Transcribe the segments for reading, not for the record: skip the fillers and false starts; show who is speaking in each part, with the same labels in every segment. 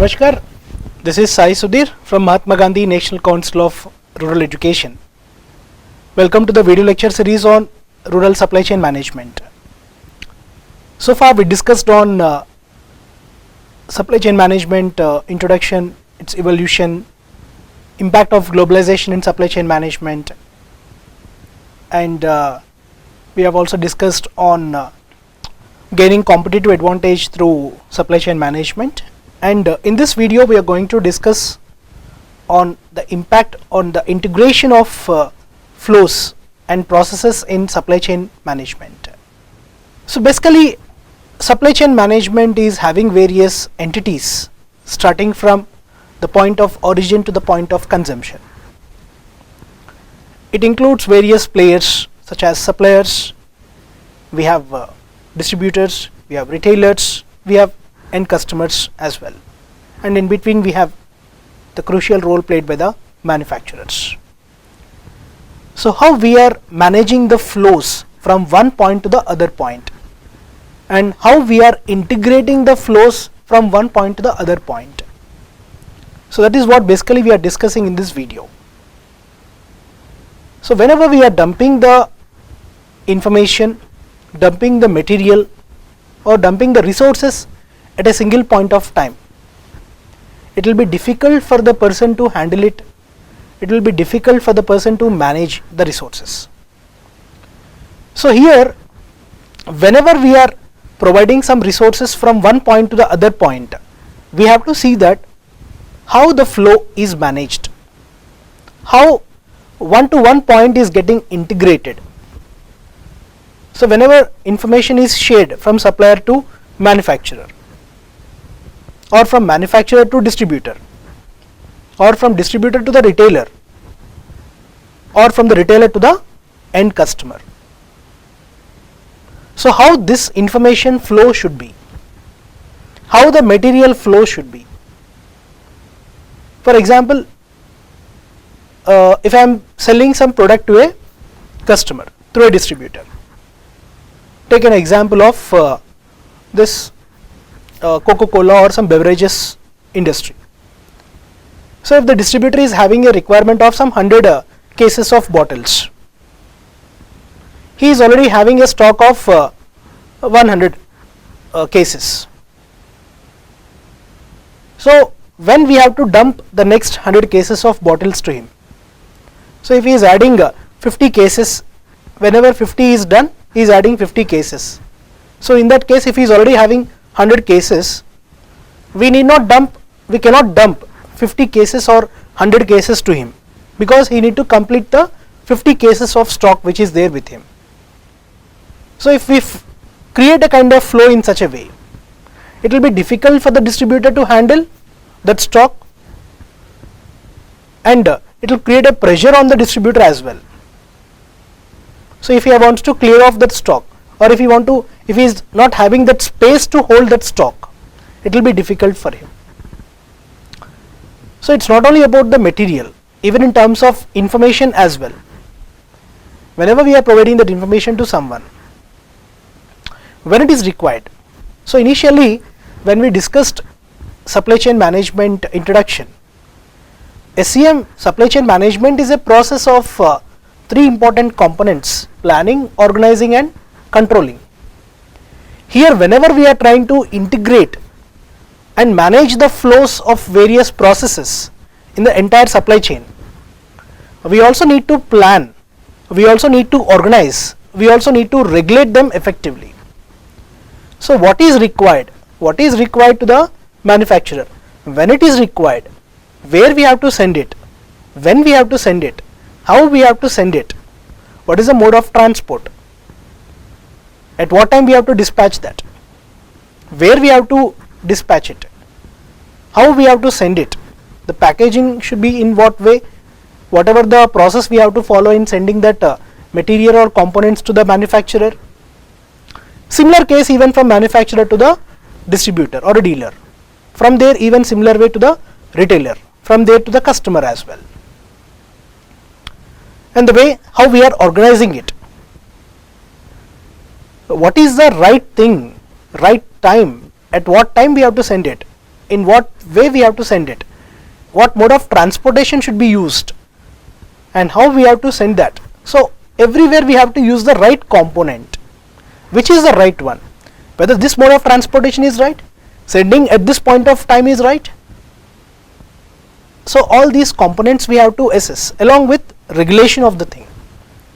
Speaker 1: Namaskar, this is Sai Sudhir from Mahatma Gandhi National Council of Rural Education. Welcome to the video lecture series on rural supply chain management. So far we discussed on supply chain management introduction, its evolution, impact of globalization in supply chain management, and we have also discussed on gaining competitive advantage through supply chain management. And in this video we are going to discuss on the impact on the integration of flows and processes in supply chain management. So basically supply chain management is having various entities starting from the point of origin to the point of consumption. It includes various players such as suppliers, we have distributors, we have retailers, we have end customers as well, and in between we have the crucial role played by the manufacturers. So how we are managing the flows from one point to the other point, and how we are integrating the flows from one point to the other point. So that is what basically we are discussing in this video. So whenever we are dumping the information, dumping the material, or dumping the resources at a single point of time, it will be difficult for the person to handle it. It will be difficult for the person to manage the resources. So here, whenever we are providing some resources from one point to the other point, we have to see that how the flow is managed, how one to one point is getting integrated. So whenever information is shared from supplier to manufacturer, or from manufacturer to distributor, or from distributor to the retailer, or from the retailer to the end customer. So how this information flow should be, how the material flow should be. For example, if I am selling some product to a customer through a distributor, take an example of this Coca-Cola or some beverages industry. So if the distributor is having a requirement of some 100 cases of bottles, he is already having a stock of 100 cases. So when we have to dump the next 100 cases of bottles to him, so if he is adding 50 cases, whenever 50 is done, he is adding 50 cases. So in that case, if he is already having 100 cases, we cannot dump 50 cases or 100 cases to him, because he need to complete the 50 cases of stock which is there with him. So if we create a kind of flow in such a way, it will be difficult for the distributor to handle that stock, and it will create a pressure on the distributor as well. So if he wants to clear off that stock, or if he is not having that space to hold that stock, it will be difficult for him. So it's not only about the material, even in terms of information as well. Whenever we are providing that information to someone, when it is required. So initially when we discussed supply chain management introduction, SCM, supply chain management, is a process of three important components: planning, organizing and controlling. Here whenever we are trying to integrate and manage the flows of various processes in the entire supply chain, we also need to plan, we also need to organize, we also need to regulate them effectively. So what is required? What is required to the manufacturer? When it is required, where we have to send it, when we have to send it, how we have to send it, what is the mode of transport, at what time we have to dispatch that, where we have to dispatch it, how we have to send it, the packaging should be in what way, whatever the process we have to follow in sending that material or components to the manufacturer. Similar case even from manufacturer to the distributor or a dealer, from there even similar way to the retailer, from there to the customer as well. And the way how we are organizing it, what is the right thing, right time, at what time we have to send it, in what way we have to send it, what mode of transportation should be used, and how we have to send that. So everywhere we have to use the right component. Which is the right one? Whether this mode of transportation is right, sending at this point of time is right. So all these components we have to assess along with regulation of the thing.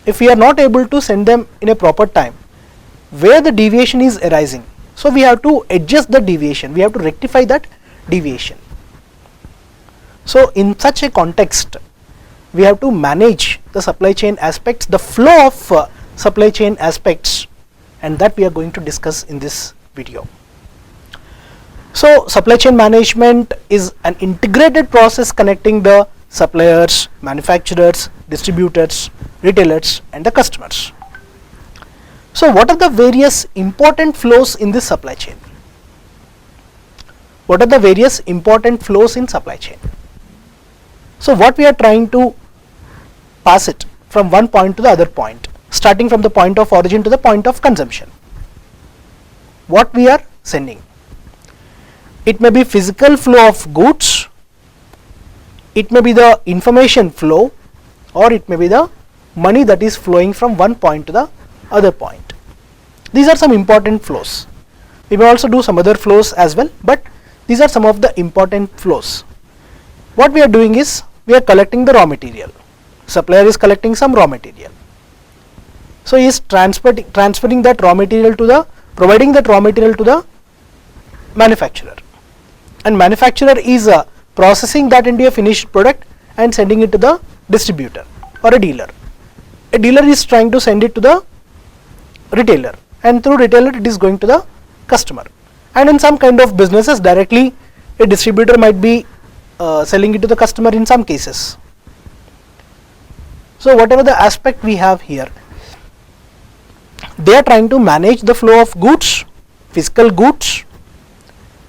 Speaker 1: If we are not able to send them in a proper time, where the deviation is arising, so we have to adjust the deviation, we have to rectify that deviation. So in such a context, we have to manage the supply chain aspects, the flow of supply chain aspects, and that we are going to discuss in this video. So supply chain management is an integrated process connecting the suppliers, manufacturers, distributors, retailers, and the customers. So what are the various important flows in this supply chain? What are the various important flows in supply chain? So what we are trying to pass it from one point to the other point, starting from the point of origin to the point of consumption. What we are sending? It may be physical flow of goods, it may be the information flow, or it may be the money that is flowing from one point to the other point. These are some important flows. We may also do some other flows as well, but these are some of the important flows. What we are doing is, we are collecting the raw material. Supplier is collecting some raw material. So he is transferring that raw material to the, providing that raw material to the manufacturer. And manufacturer is processing that into a finished product and sending it to the distributor or a dealer. A dealer is trying to send it to the retailer, and through retailer it is going to the customer. And in some kind of businesses, directly a distributor might be selling it to the customer in some cases. So whatever the aspect we have here, they are trying to manage the flow of goods, physical goods.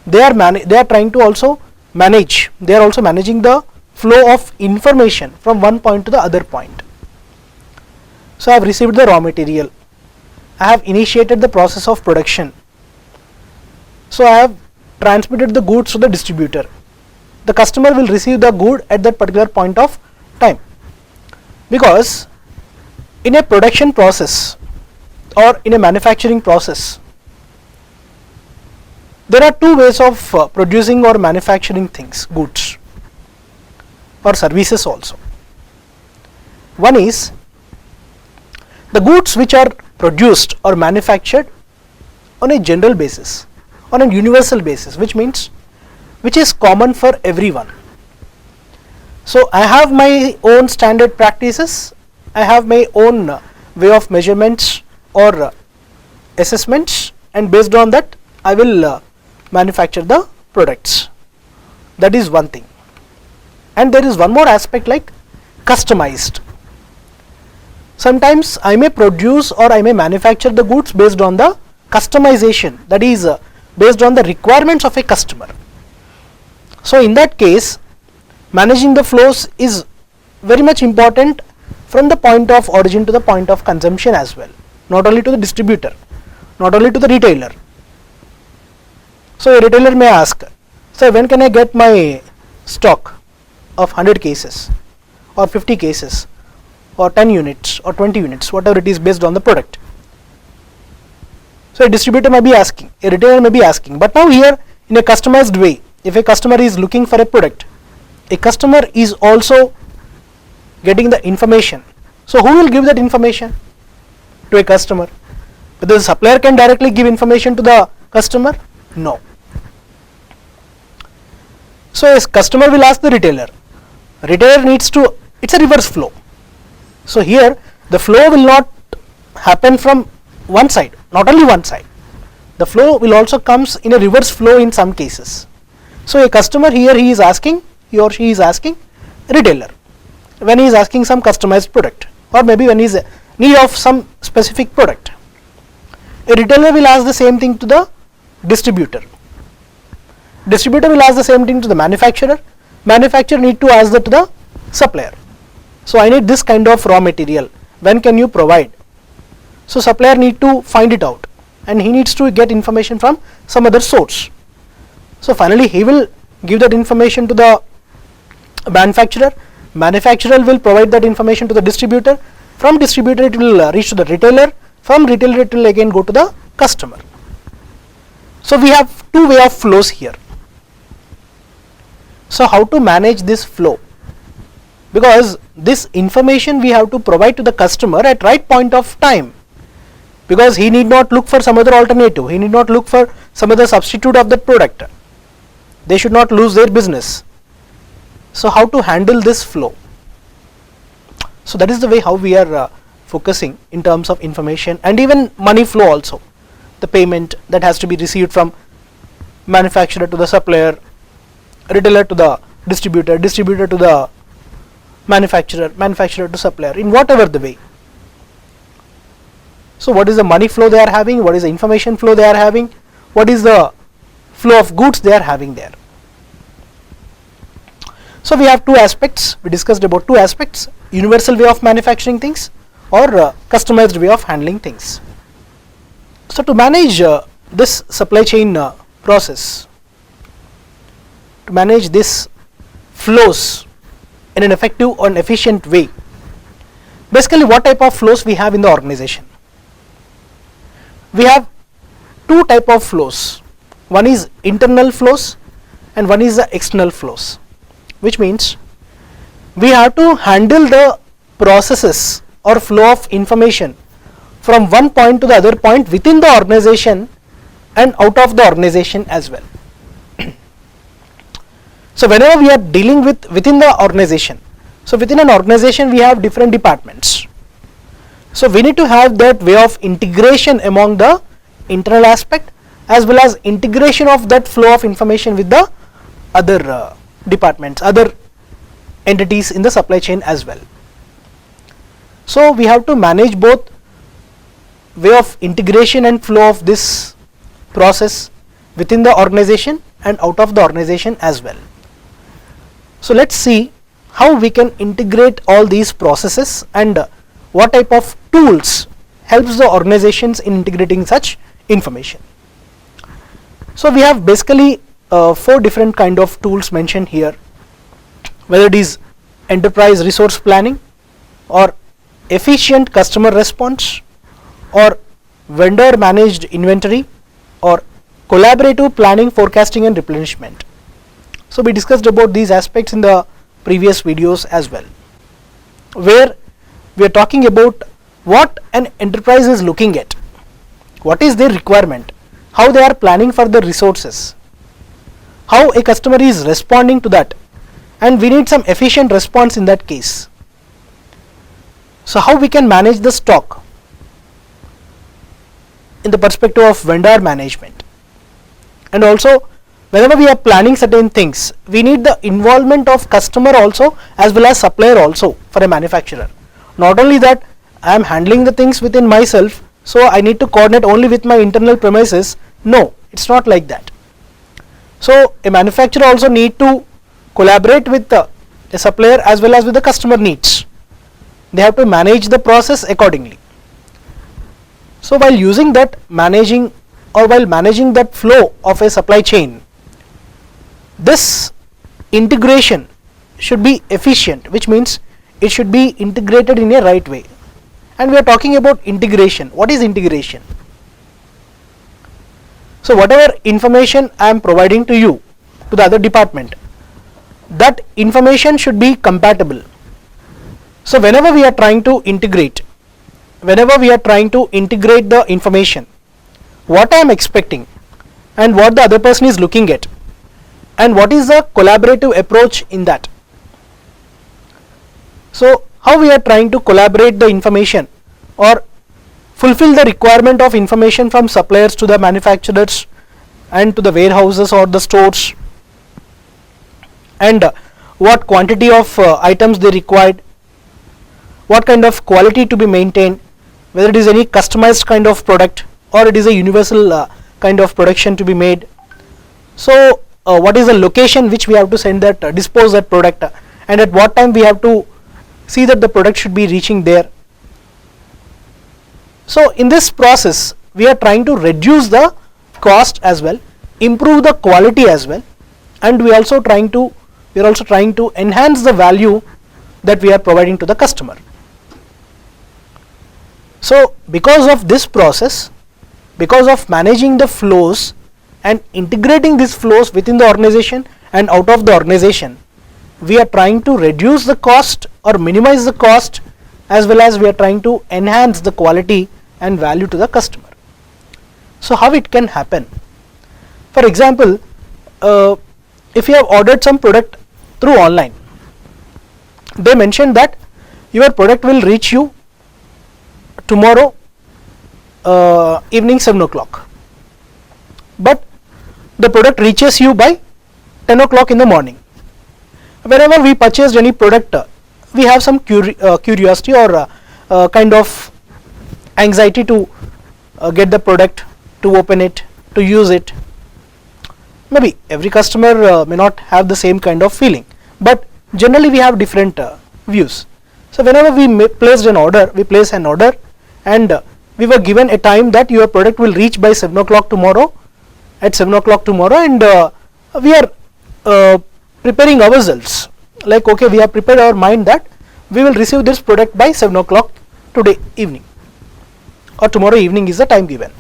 Speaker 1: They are trying to also manage, they are also managing the flow of information from one point to the other point. So I have received the raw material, I have initiated the process of production, so I have transmitted the goods to the distributor. The customer will receive the good at that particular point of time, because in a production process or in a manufacturing process, there are two ways of producing or manufacturing things, goods or services also. One is the goods which are produced or manufactured on a general basis, on a universal basis, which means which is common for everyone. So I have my own standard practices, I have my own way of measurements or assessments, and based on that I will manufacture the products. That is one thing. And there is one more aspect, like customized. Sometimes I may produce or I may manufacture the goods based on the customization, that is based on the requirements of a customer. So in that case, managing the flows is very much important from the point of origin to the point of consumption as well, not only to the distributor, not only to the retailer. So a retailer may ask, so when can I get my stock of 100 cases or 50 cases or 10 units or 20 units, whatever it is based on the product. So a distributor may be asking, a retailer may be asking, but now here in a customized way, if a customer is looking for a product, a customer is also getting the information. So who will give that information to a customer? Whether the supplier can directly give information to the customer? No. So a customer will ask the retailer. Retailer needs to, it's a reverse flow. So here the flow will not happen from one side, not only one side. The flow will also comes in a reverse flow in some cases. So a customer here, he is asking, he or she is asking retailer when he is asking some customized product, or maybe when he is in need of some specific product. A retailer will ask the same thing to the distributor. Distributor will ask the same thing to the manufacturer. Manufacturer need to ask that to the supplier. So I need this kind of raw material, when can you provide? So supplier need to find it out, and he needs to get information from some other source. So finally he will give that information to the manufacturer. Manufacturer will provide that information to the distributor. From distributor it will reach to the retailer. From retailer it will again go to the customer. So we have two way of flows here. So how to manage this flow? Because this information we have to provide to the customer at right point of time, because he need not look for some other alternative, he need not look for some other substitute of that product. They should not lose their business. So how to handle this flow? So that is the way how we are focusing in terms of information and even money flow also. The payment that has to be received from manufacturer to the supplier, retailer to the distributor, distributor to the manufacturer, manufacturer to supplier, in whatever the way. So what is the money flow they are having, what is the information flow they are having, what is the flow of goods they are having there. So we have two aspects, we discussed about two aspects: universal way of manufacturing things or customized way of handling things. So to manage this supply chain process, to manage this flows in an effective and efficient way, basically what type of flows we have in the organization? We have two type of flows. One is internal flows and one is the external flows, which means we have to handle the processes or flow of information from one point to the other point within the organization and out of the organization as well. So whenever we are dealing with within the organization, so within an organization we have different departments. So we need to have that way of integration among the internal aspect as well as integration of that flow of information with the other departments, other entities in the supply chain as well. So we have to manage both way of integration and flow of this process within the organization and out of the organization as well. So let's see how we can integrate all these processes and what type of tools helps the organizations in integrating such information. So we have basically 4 different kind of tools mentioned here, whether it is enterprise resource planning or efficient customer response or vendor managed inventory or collaborative planning, forecasting and replenishment. So we discussed about these aspects in the previous videos as well, where we are talking about what an enterprise is looking at, what is their requirement, how they are planning for the resources, how a customer is responding to that, and we need some efficient response in that case. So how we can manage the stock in the perspective of vendor management, and also whenever we are planning certain things, we need the involvement of customer also as well as supplier also for a manufacturer. Not only that I am handling the things within myself, so I need to coordinate only with my internal premises. No, it's not like that. So a manufacturer also need to collaborate with a supplier as well as with the customer needs. They have to manage the process accordingly. So while using that managing that flow of a supply chain, this integration should be efficient, which means it should be integrated in a right way. And we are talking about integration. What is integration? So whatever information I am providing to you, to the other department, that information should be compatible. So whenever we are trying to integrate the information, what I am expecting and what the other person is looking at, and what is the collaborative approach in that. So how we are trying to collaborate the information or fulfill the requirement of information from suppliers to the manufacturers and to the warehouses or the stores, and what quantity of items they required, what kind of quality to be maintained, whether it is any customized kind of product or it is a universal kind of production to be made. So what is the location which we have to send that dispose that product, and at what time we have to see that the product should be reaching there. So in this process we are trying to reduce the cost as well, improve the quality as well, and we are also trying to enhance the value that we are providing to the customer. So because of this process, because of managing the flows and integrating these flows within the organization and out of the organization, we are trying to reduce the cost or minimize the cost, as well as we are trying to enhance the quality and value to the customer. So how it can happen? For example, if you have ordered some product through online, they mentioned that your product will reach you tomorrow evening 7 o'clock, but the product reaches you by 10 o'clock in the morning. Whenever we purchased any product, we have some curiosity or kind of anxiety to get the product, to open it, to use it. Maybe every customer may not have the same kind of feeling, but generally we have different views. So whenever we place an order and we were given a time that your product will reach by 7 o'clock tomorrow, at 7 o'clock tomorrow, and we are preparing ourselves, like okay, we have prepared our mind that we will receive this product by 7 o'clock today evening, or tomorrow evening is the time given.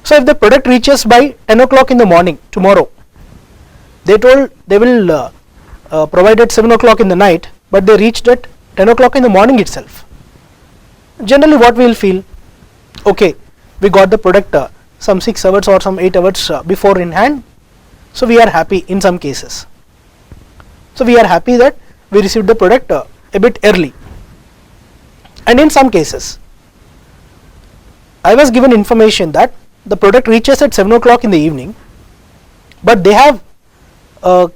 Speaker 1: So if the product reaches by 10 o'clock in the morning tomorrow, they told they will provide at 7 o'clock in the night, but they reached at 10 o'clock in the morning itself. Generally what we will feel, okay, we got the product some 6 hours or some 8 hours before in hand, so we are happy in some cases. So we are happy that we received the product a bit early. And in some cases, I was given information that the product reaches at 7 o'clock in the evening, but they have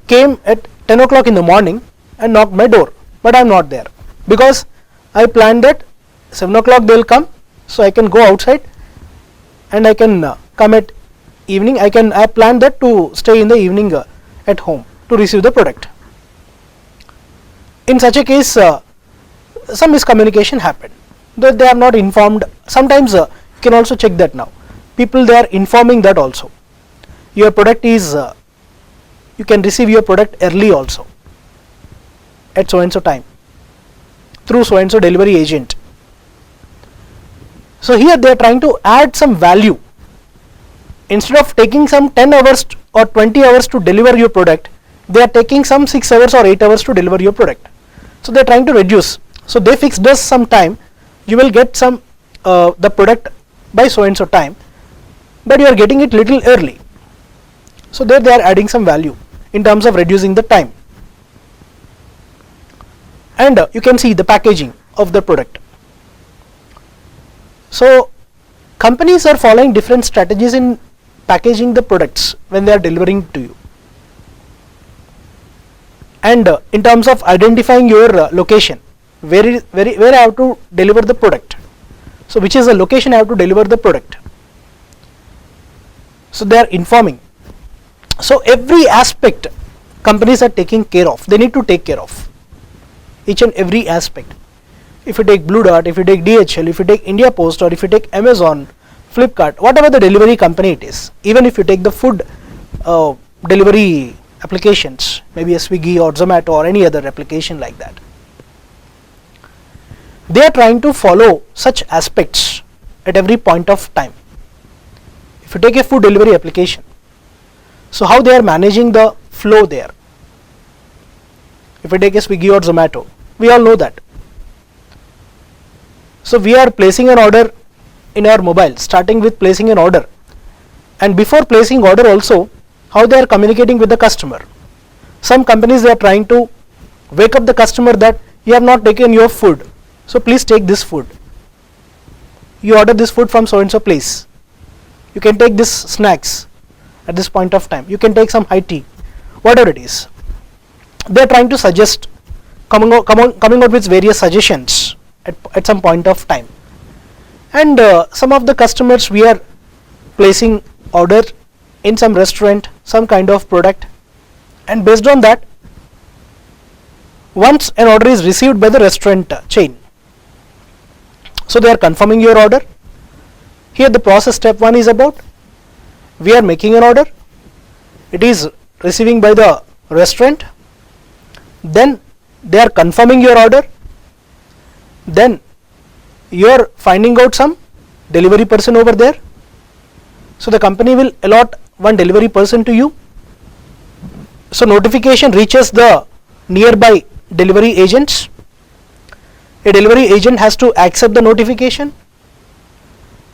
Speaker 1: came at 10 o'clock in the morning and knocked my door, but I am not there, because I planned that 7 o'clock they will come, so I can go outside and I can come at evening. I planned that to stay in the evening at home to receive the product. In such a case, some miscommunication happened, that they are not informed. Sometimes you can also check that now. People, they are informing that also. Your product is, you can receive your product early also at so and so time through so and so delivery agent. So here they are trying to add some value. Instead of taking some 10 hours or 20 hours to deliver your product, they are taking some 6 hours or 8 hours to deliver your product. So they are trying to reduce. So they fixed us some time, you will get some the product by so and so time, but you are getting it little early. So there they are adding some value in terms of reducing the time. And you can see the packaging of the product. So companies are following different strategies in packaging the products when they are delivering to you. And in terms of identifying your location, where I have to deliver the product. So which is the location I have to deliver the product. So they are informing. So every aspect companies are taking care of. They need to take care of each and every aspect. If you take Blue Dart, if you take DHL, if you take India Post, or if you take Amazon, Flipkart, whatever the delivery company it is, even if you take the food delivery applications, maybe a Swiggy or Zomato or any other application like that, they are trying to follow such aspects at every point of time. If you take a food delivery application, so how they are managing the flow there. If you take a Swiggy or Zomato, we all know that. So we are placing an order in our mobile, starting with placing an order, and before placing order also, how they are communicating with the customer. Some companies, they are trying to wake up the customer that you have not taken your food, so please take this food. You order this food from so and so place. You can take this snacks at this point of time. You can take some high tea, whatever it is. They are trying to suggest, coming out with various suggestions at some point of time. And some of the customers, we are placing order in some restaurant, some kind of product, and based on that, once an order is received by the restaurant chain, so they are confirming your order. Here the process step 1 is about, we are making an order, it is receiving by the restaurant, then they are confirming your order, then you are finding out some delivery person over there. So the company will allot one delivery person to you. So notification reaches the nearby delivery agents. A delivery agent has to accept the notification.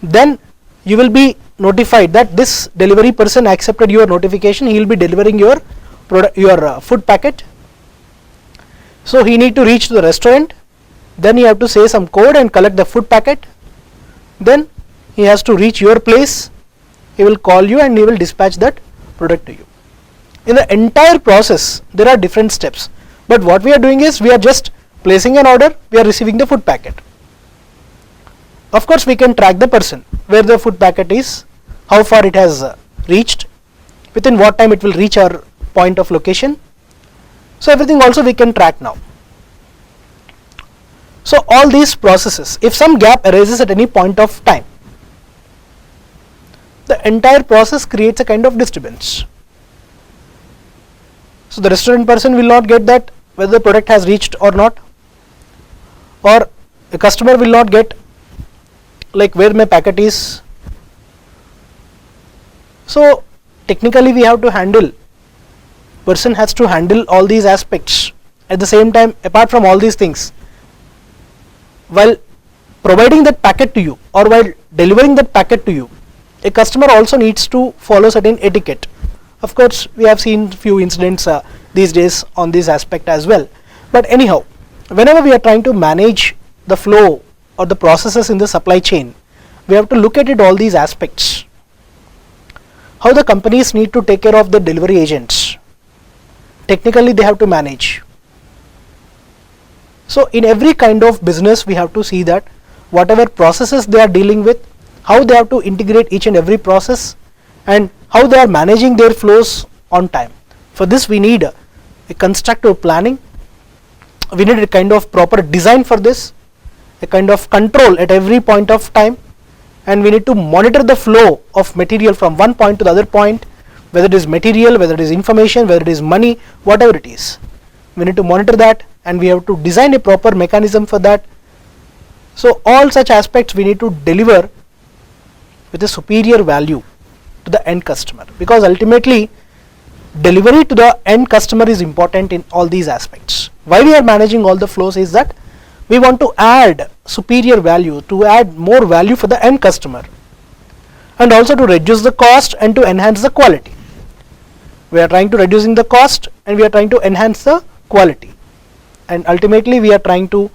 Speaker 1: Then you will be notified that this delivery person accepted your notification. He will be delivering your food packet. So he need to reach to the restaurant. Then you have to say some code and collect the food packet. Then he has to reach your place. He will call you and he will dispatch that product to you. In the entire process, there are different steps. But what we are doing is, we are just placing an order, we are receiving the food packet. Of course, we can track the person, where the food packet is, how far it has reached, within what time it will reach our point of location. So everything also we can track now. So all these processes, if some gap arises at any point of time, the entire process creates a kind of disturbance. So the restaurant person will not get that whether the product has reached or not, or a customer will not get like where my packet is. So technically we have to handle, person has to handle all these aspects. At the same time, apart from all these things, while providing that packet to you or while delivering that packet to you, a customer also needs to follow certain etiquette. Of course, we have seen few incidents these days on this aspect as well. But anyhow, whenever we are trying to manage the flow or the processes in the supply chain, we have to look at it all these aspects. How the companies need to take care of the delivery agents. Technically they have to manage. So in every kind of business we have to see that whatever processes they are dealing with, how they have to integrate each and every process, and how they are managing their flows on time. For this we need a constructive planning, we need a kind of proper design for this, a kind of control at every point of time, and we need to monitor the flow of material from one point to the other point, whether it is material, whether it is information, whether it is money, whatever it is. We need to monitor that, and we have to design a proper mechanism for that. So all such aspects we need to deliver with a superior value to the end customer, because ultimately delivery to the end customer is important in all these aspects. Why we are managing all the flows is that we want to add superior value, to add more value for the end customer, and also to reduce the cost and to enhance the quality. We are trying to reducing the cost and we are trying to enhance the quality, and ultimately we are trying to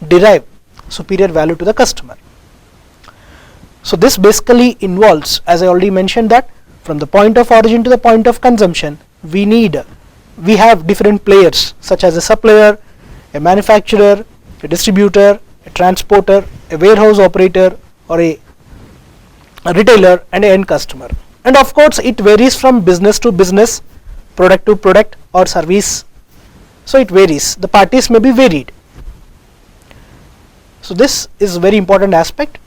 Speaker 1: derive superior value to the customer. So this basically involves, as I already mentioned, that from the point of origin to the point of consumption, we have different players such as a supplier, a manufacturer, a distributor, a transporter, a warehouse operator, or a retailer, and an end customer. And of course it varies from business to business, product to product, or service. So it varies, the parties may be varied. So this is a very important aspect,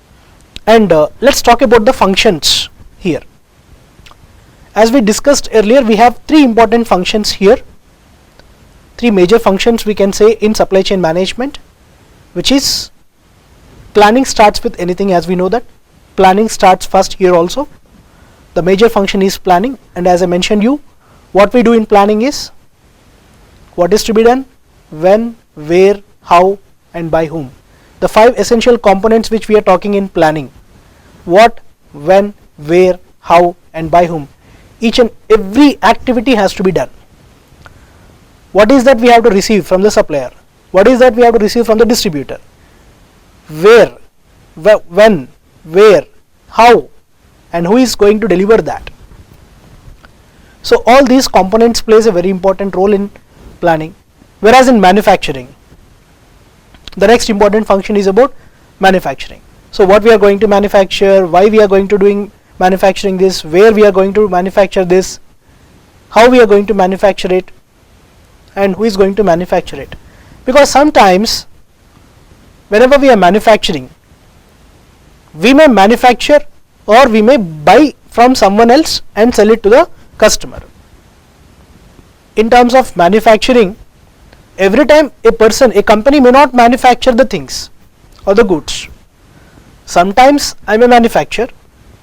Speaker 1: and let's talk about the functions here. As we discussed earlier, we have three important functions here, three major functions we can say in supply chain management, which is planning starts with anything, as we know that planning starts first here also. The major function is planning, and as I mentioned you, what we do in planning is what is to be done, when, where, how, and by whom. The five essential components which we are talking in planning: what, when, where, how, and by whom. Each and every activity has to be done. What is that we have to receive from the supplier? What is that we have to receive from the distributor? Where, when, where, how, and who is going to deliver that? So all these components plays a very important role in planning. Whereas in manufacturing, the next important function is about manufacturing. So what we are going to manufacture, why we are going to doing manufacturing this, where we are going to manufacture this, how we are going to manufacture it, and who is going to manufacture it. Because sometimes whenever we are manufacturing, we may manufacture or we may buy from someone else and sell it to the customer. in terms of manufacturing, every time a company may not manufacture the things or the goods. Sometimes I may manufacture,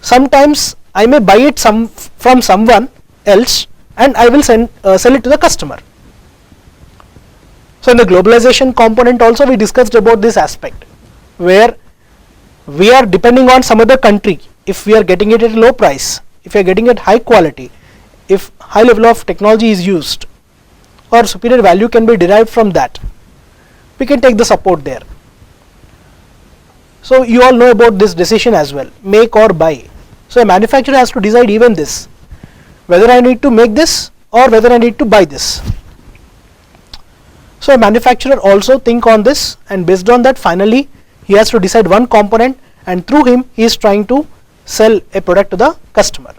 Speaker 1: sometimes I may buy it from someone else and I will sell it to the customer. So in the globalization component also we discussed about this aspect, where we are depending on some other country. If we are getting it at a low price, if we are getting it high quality, if high level of technology is used or superior value can be derived from that, we can take the support there. So you all know about this decision as well, make or buy. So a manufacturer has to decide even this, whether I need to make this or whether I need to buy this. So a manufacturer also think on this, and based on that finally he has to decide one component, and through him he is trying to sell a product to the customer.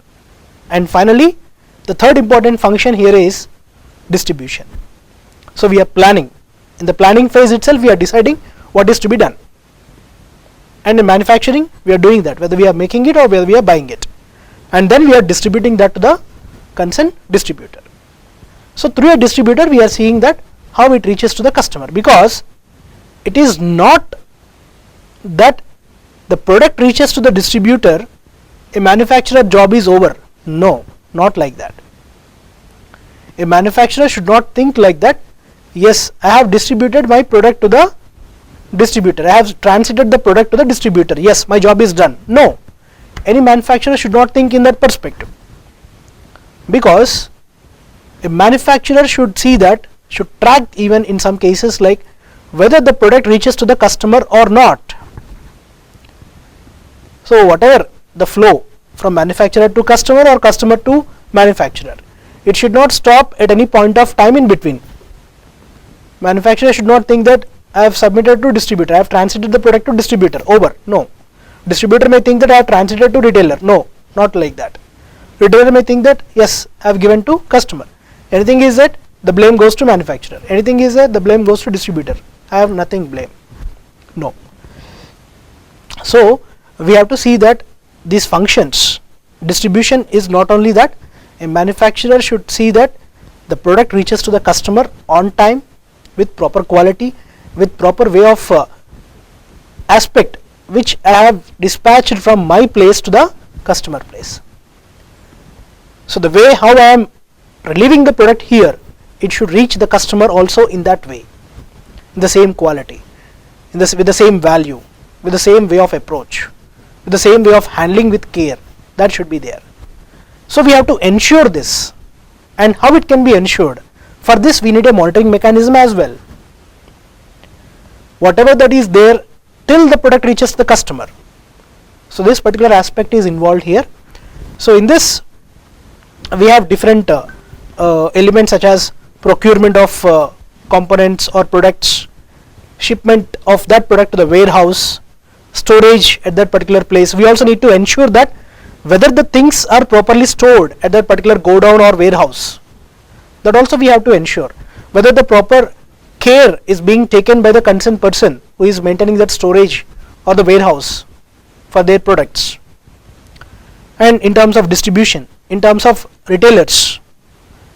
Speaker 1: And finally the third important function here is distribution. So we are planning. In the planning phase itself we are deciding what is to be done, and in manufacturing we are doing that, whether we are making it or whether we are buying it, and then we are distributing that to the concerned distributor. So through a distributor we are seeing that how it reaches to the customer, because it is not that the product reaches to the distributor, a manufacturer job is over. No, not like that. A manufacturer should not think like that. Yes, I have distributed my product to the distributor, I have transited the product to the distributor, yes, my job is done. No, any manufacturer should not think in that perspective, because a manufacturer should see that, should track even in some cases like whether the product reaches to the customer or not. So whatever the flow from manufacturer to customer or customer to manufacturer, it should not stop at any point of time in between. Manufacturer should not think that I have submitted to distributor, I have transited the product to distributor, over. No. Distributor may think that I have transited to retailer. No, not like that. Retailer may think that yes, I have given to customer. Anything is that the blame goes to manufacturer. Anything is that the blame goes to distributor. I have nothing blame. No. So we have to see that these functions, distribution is not only that, a manufacturer should see that the product reaches to the customer on time, with proper quality, with proper way of aspect which I have dispatched from my place to the customer place. So the way how I am relieving the product here, it should reach the customer also in that way, in the same quality, with the same value, with the same way of approach, with the same way of handling with care. That should be there. So we have to ensure this, and how it can be ensured? For this we need a monitoring mechanism as well. Whatever that is there till the product reaches the customer. So this particular aspect is involved here. So in this we have different elements such as procurement of components or products, shipment of that product to the warehouse, storage at that particular place. We also need to ensure that whether the things are properly stored at that particular godown or warehouse. That also we have to ensure whether the proper care is being taken by the concerned person who is maintaining that storage or the warehouse for their products. And in terms of distribution, in terms of retailers,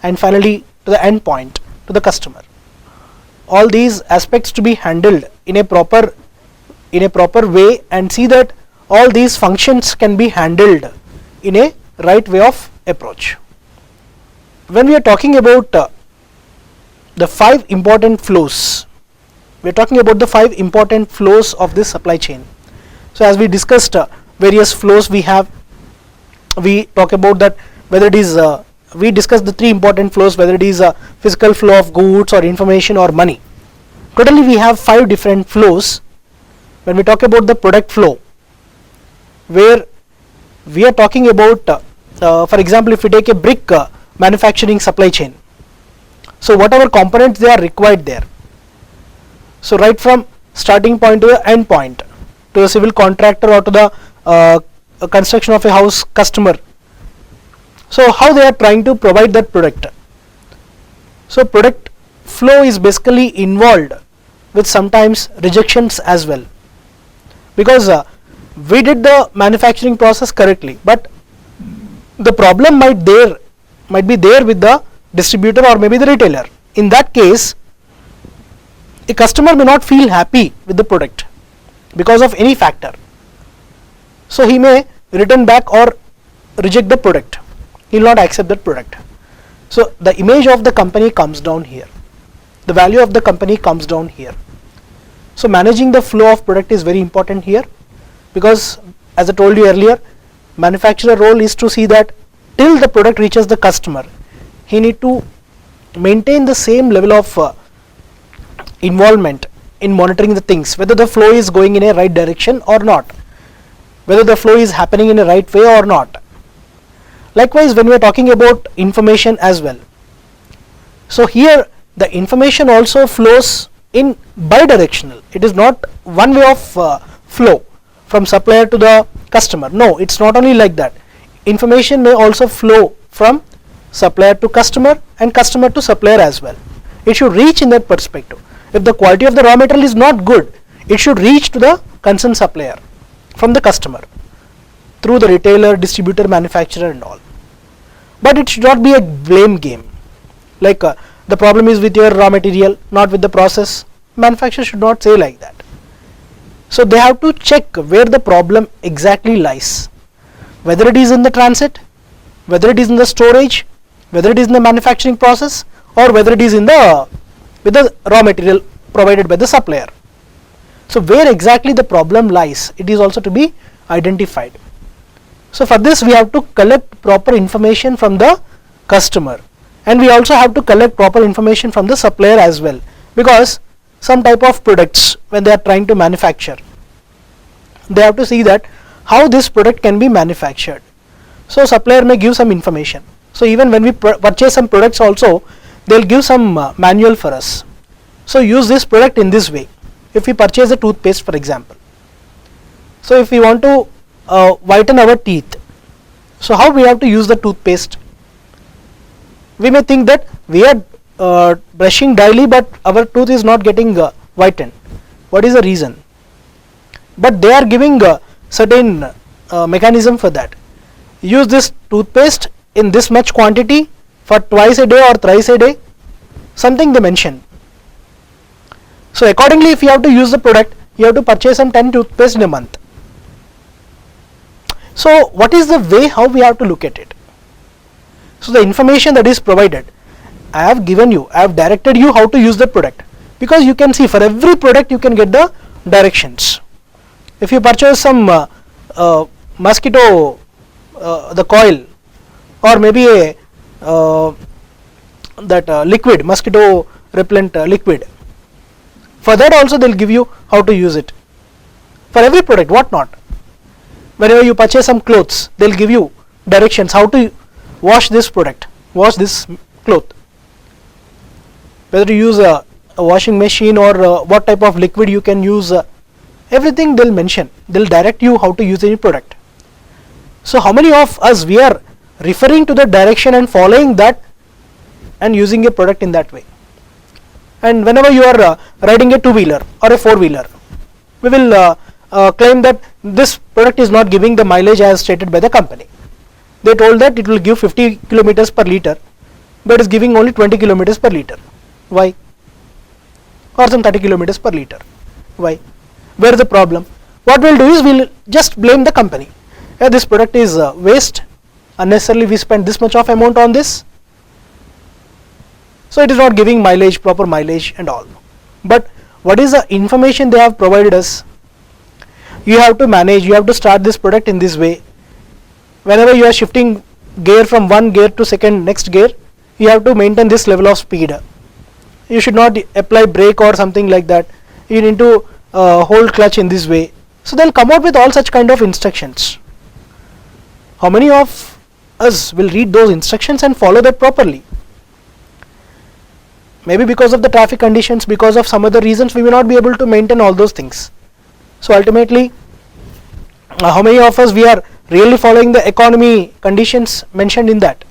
Speaker 1: and finally to the end point, to the customer. All these aspects to be handled in a proper way, and see that all these functions can be handled in a right way of approach. When we are talking about the 5 important flows, we are talking about the 5 important flows of this supply chain. So as we discussed various flows we have, we talk about that whether it is we discussed the 3 important flows, whether it is a physical flow of goods or information or money. Totally we have 5 different flows. When we talk about the product flow, where we are talking about for example, if we take a brick manufacturing supply chain, so whatever components they are required there, so right from starting point to the end point, to the civil contractor or to the construction of a house customer, so how they are trying to provide that product. So product flow is basically involved with sometimes rejections as well, because we did the manufacturing process correctly, but the problem might be there with the distributor or maybe the retailer. In that case, a customer may not feel happy with the product because of any factor. So he may return back or reject the product. He will not accept that product. So the image of the company comes down here. The value of the company comes down here. So managing the flow of product is very important here, because as I told you earlier, manufacturer role is to see that till the product reaches the customer, he need to maintain the same level of involvement in monitoring the things, whether the flow is going in a right direction or not, whether the flow is happening in a right way or not. Likewise, when we are talking about information as well, so here the information also flows in bidirectional. It is not one way of flow from supplier to the customer. No, it's not only like that. Information may also flow from supplier to customer and customer to supplier as well. It should reach in that perspective. If the quality of the raw material is not good, it should reach to the concerned supplier from the customer through the retailer, distributor, manufacturer and all. But it should not be a blame game, like the problem is with your raw material, not with the process. Manufacturer should not say like that. So they have to check where the problem exactly lies, whether it is in the transit, whether it is in the storage, whether it is in the manufacturing process, or whether it is in the with the raw material provided by the supplier. So where exactly the problem lies, it is also to be identified. So for this we have to collect proper information from the customer, and we also have to collect proper information from the supplier as well, because some type of products, when they are trying to manufacture, they have to see that how this product can be manufactured. So supplier may give some information. So even when we purchase some products also, they will give some manual for us. So use this product in this way. If we purchase a toothpaste, for example, so if we want to whiten our teeth, so how we have to use the toothpaste? We may think that we are brushing daily, but our tooth is not getting whitened. What is the reason? But they are giving certain mechanism for that. Use this toothpaste in this much quantity for twice a day or thrice a day, something they mention. So accordingly, if you have to use the product, you have to purchase some 10 toothpaste in a month. So what is the way how we have to look at it? So the information that is provided, I have given you, I have directed you how to use the product, because you can see for every product you can get the directions. If you purchase some mosquito the coil, or maybe a liquid, mosquito repellent liquid, for that also they will give you how to use it. For every product, what not. Whenever you purchase some clothes, they will give you directions how to wash this product, wash this cloth. Whether to use a washing machine or what type of liquid you can use, everything they will mention. They will direct you how to use any product. So how many of us we are referring to the direction and following that and using a product in that way? And whenever you are riding a two-wheeler or a four-wheeler, we will claim that this product is not giving the mileage as stated by the company. They told that it will give 50 kilometers per liter, but it is giving only 20 kilometers per liter. Why? Or some 30 kilometers per liter. Why? Where is the problem? What we will do is we will just blame the company. Yeah, this product is waste, unnecessarily we spent this much of amount on this, so it is not giving mileage, proper mileage and all. But what is the information they have provided us? You have to manage, you have to start this product in this way. Whenever you are shifting gear from one gear to next gear, you have to maintain this level of speed. You should not apply brake or something like that. You need to hold clutch in this way. So they will come out with all such kind of instructions. How many of us will read those instructions and follow that properly? Maybe because of the traffic conditions, because of some other reasons, we may not be able to maintain all those things. So ultimately, how many of us we are really following the economy conditions mentioned in that,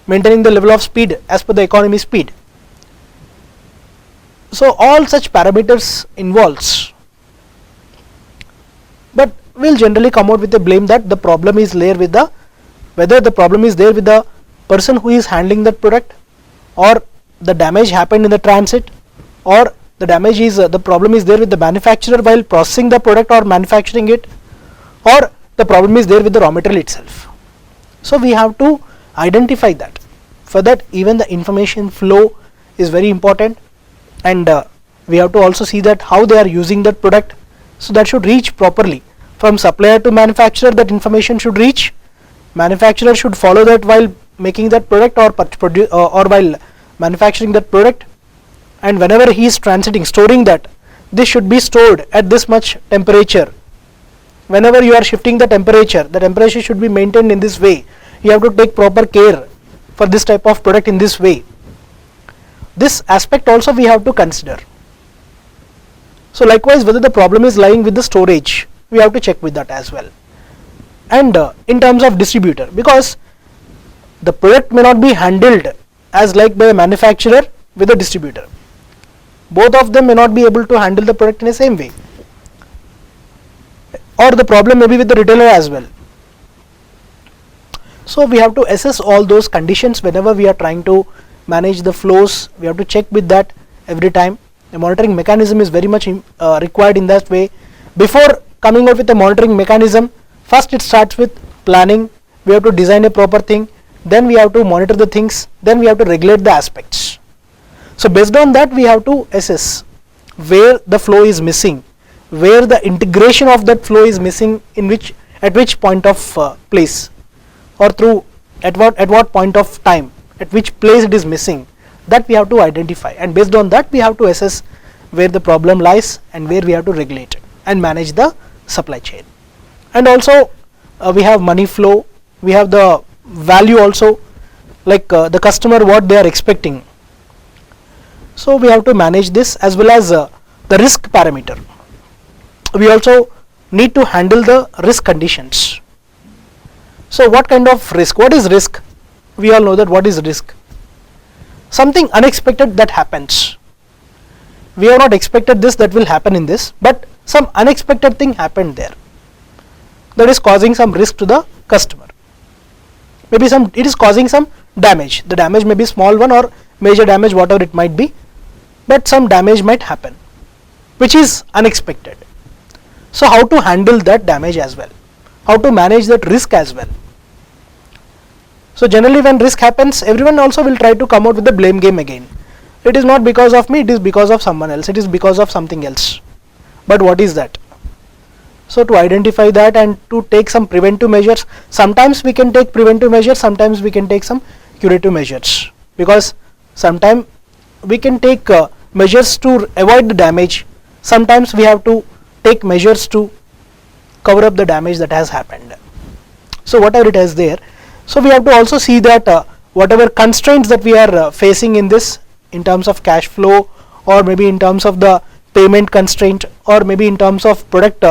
Speaker 1: maintaining the level of speed as per the economy speed? So all such parameters involves, but we'll generally come out with a blame that the problem is there with the, whether the problem is there with the person who is handling that product, or the damage happened in the transit, or the damage is the problem is there with the manufacturer while processing the product or manufacturing it, or the problem is there with the raw material itself. So we have to identify that. For that, even the information flow is very important, and we have to also see that how they are using that product. So that should reach properly from supplier to manufacturer. That information should reach. Manufacturer should follow that while making that product or while manufacturing that product, and whenever he is transiting, storing that, this should be stored at this much temperature. Whenever you are shifting the temperature should be maintained in this way. You have to take proper care for this type of product in this way. This aspect also we have to consider. So likewise, whether the problem is lying with the storage, we have to check with that as well. And in terms of distributor, because the product may not be handled as like by a manufacturer with a distributor. Both of them may not be able to handle the product in the same way, or the problem may be with the retailer as well. So we have to assess all those conditions whenever we are trying to manage the flows. We have to check with that every time. A monitoring mechanism is very much required in that way. Before coming out with a monitoring mechanism, first it starts with planning. We have to design a proper thing, then we have to monitor the things, then we have to regulate the aspects. So based on that, we have to assess where the flow is missing, where the integration of that flow is missing, at which point of place, or through at what point of time, at which place it is missing. That we have to identify, and based on that we have to assess where the problem lies and where we have to regulate and manage the supply chain. And also we have money flow, we have the value also, like the customer, what they are expecting. So we have to manage this, as well as the risk parameter. We also need to handle the risk conditions. So what kind of risk? What is risk? We all know that what is risk. Something unexpected that happens. We have not expected this, that will happen in this, but some unexpected thing happened there, that is causing some risk to the customer. Maybe it is causing some damage. The damage may be small one or major damage, whatever it might be, but some damage might happen which is unexpected. So how to handle that damage as well, how to manage that risk as well. So generally when risk happens, everyone also will try to come out with the blame game again. It is not because of me, it is because of someone else, it is because of something else. But what is that? So to identify that and to take some preventive measures, sometimes we can take preventive measures, sometimes we can take some curative measures, because sometimes we can take measures to avoid the damage, sometimes we have to take measures to cover up the damage that has happened. So whatever it is there, so we have to also see that whatever constraints that we are facing in this, in terms of cash flow, or maybe in terms of the payment constraint, or maybe in terms of product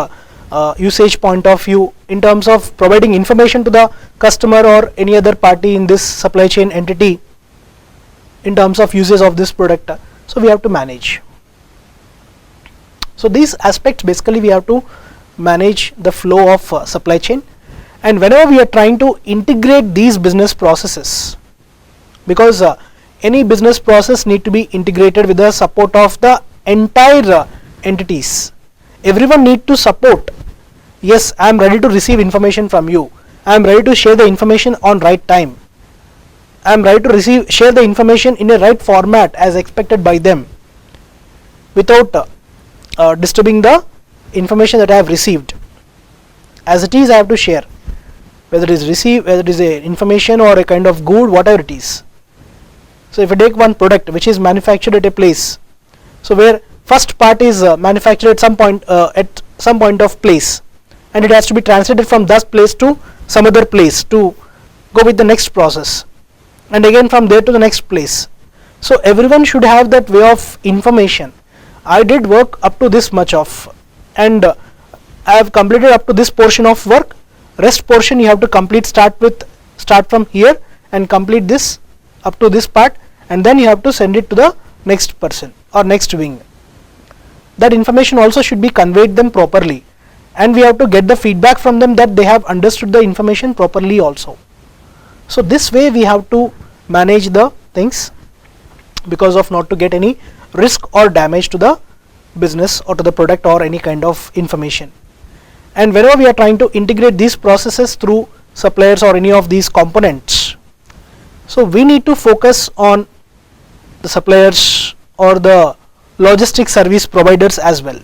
Speaker 1: usage point of view, in terms of providing information to the customer or any other party in this supply chain entity, in terms of uses of this product. So we have to manage. So these aspects basically we have to manage the flow of supply chain. And whenever we are trying to integrate these business processes, because any business process need to be integrated with the support of the entire entities. Everyone need to support. Yes, I am ready to receive information from you, I am ready to share the information on right time, I am ready to share the information in a right format as expected by them, without disturbing the information that I have received. As it is, I have to share, whether it is whether it is a information or a kind of good, whatever it is. So if I take one product which is manufactured at a place, so where first part is manufactured at some point of place, and it has to be translated from that place to some other place to go with the next process, and again from there to the next place. So everyone should have that way of information. I did work up to this much of, and I have completed up to this portion of work. Rest portion you have to complete, start from here and complete this up to this part, and then you have to send it to the next person or next wing. That information also should be conveyed them properly, and we have to get the feedback from them that they have understood the information properly also. So this way we have to manage the things, because of not to get any risk or damage to the business or to the product or any kind of information. And whenever we are trying to integrate these processes through suppliers or any of these components, so we need to focus on the suppliers or the logistics service providers as well,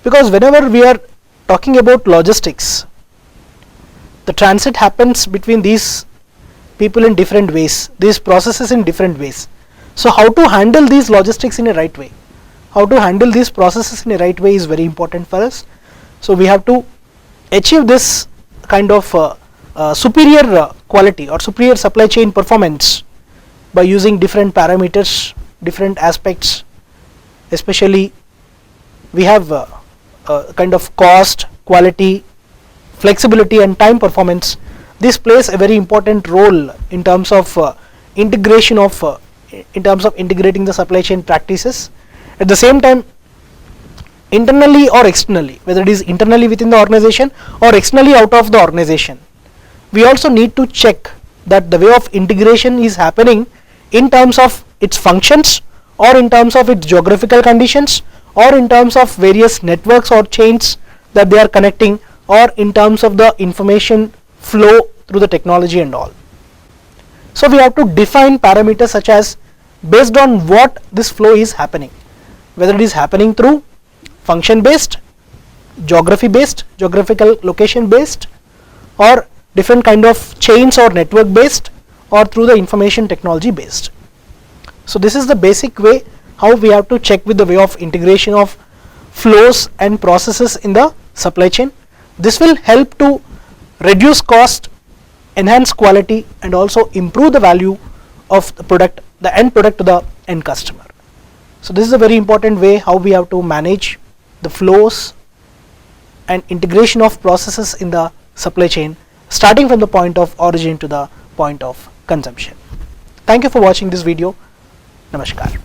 Speaker 1: because whenever we are talking about logistics, the transit happens between these people in different ways, these processes in different ways. So how to handle these logistics in a right way, how to handle these processes in a right way is very important for us. So we have to achieve this kind of superior quality or superior supply chain performance by using different parameters, different aspects. Especially we have kind of cost, quality, flexibility and time performance. This plays a very important role in terms of integration of in terms of integrating the supply chain practices. At the same time, internally or externally, whether it is internally within the organization or externally out of the organization, we also need to check that the way of integration is happening in terms of its functions, or in terms of its geographical conditions, or in terms of various networks or chains that they are connecting, or in terms of the information flow through the technology and all. So we have to define parameters such as based on what this flow is happening, whether it is happening through function based, geography based, geographical location based, or different kind of chains or network based, or through the information technology based. So this is the basic way how we have to check with the way of integration of flows and processes in the supply chain. This will help to reduce cost, enhance quality and also improve the value of the product, the end product to the end customer. So this is a very important way how we have to manage the flows and integration of processes in the supply chain, starting from the point of origin to the point of consumption. Thank you for watching this video. Namaskar.